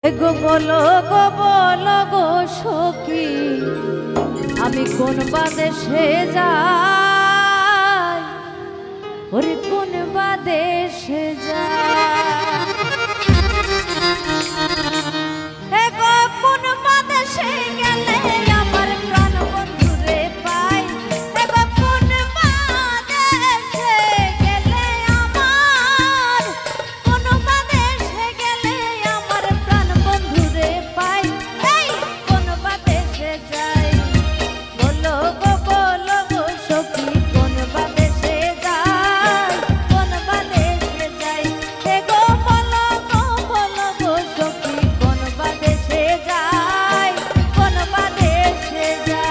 গো বলো গো সখী, আমি কোন বাদেশে যাই, ওরে কোন বাদেশে যাই, গো কোন বাদেশে গেলে আমার প্রাণ বন্ধুরে পাই, গো কোন বাদেশে গেলে আমার, কোন বাদেশে গেলে আমার প্রাণ বন্ধুরে পাই, এই কোন বাদেশে যাই, বলো গো সখী, কোন বাদেশে যাই, কোন বাদেশে যাই, গো বলো গো সখী, কোন বাদেশে যাই, কোন বাদেশে যাই।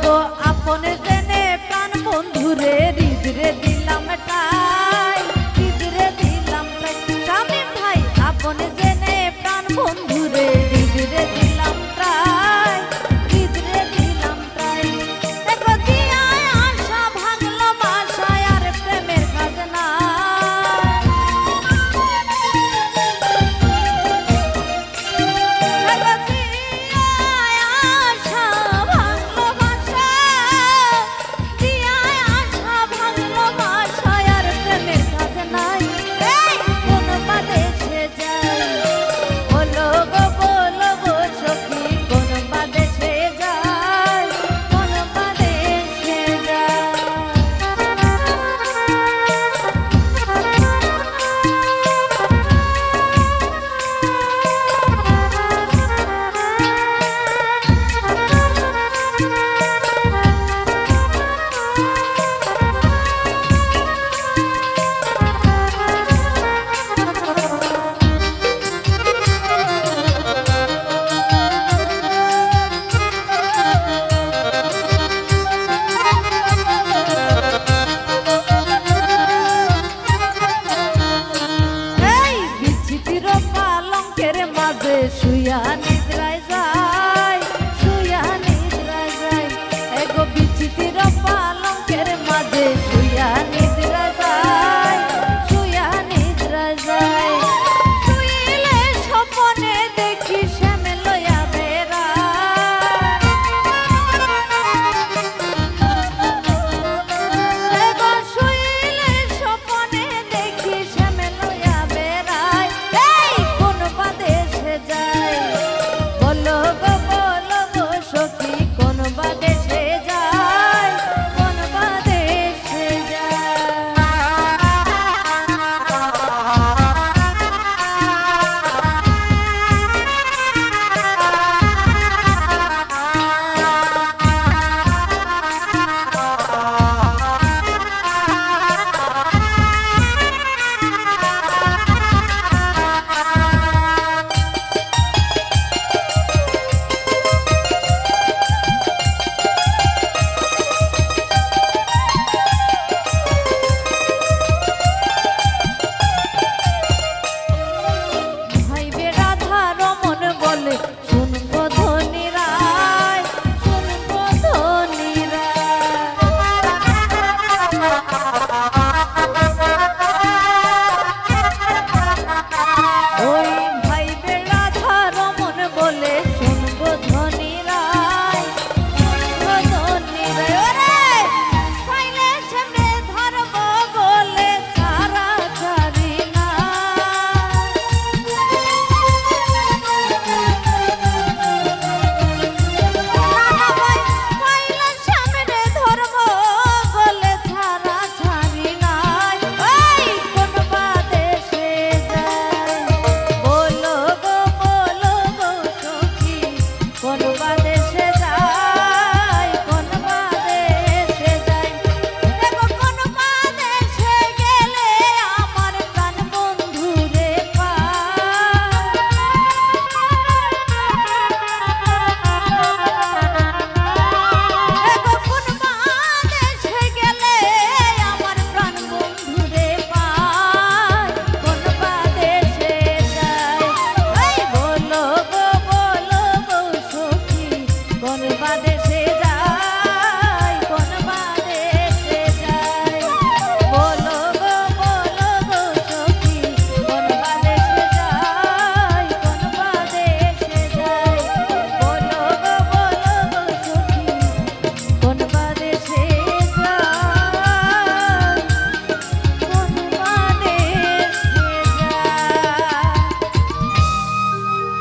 গো আপনে জেনে প্রাণ বন্ধুরে হৃদরে দিলাম ঠাই, হৃদরে দিলাম ঠাই, স্বামী ভাই আপনে জেনে প্রাণ বন্ধুরে হৃদরে দিলাম ঠাই, হৃদরে দিলাম ঠাই, গো দিয়ায় আশা ভাঙলো বাসায় আর প্রেমের খাজনা, শুইয়া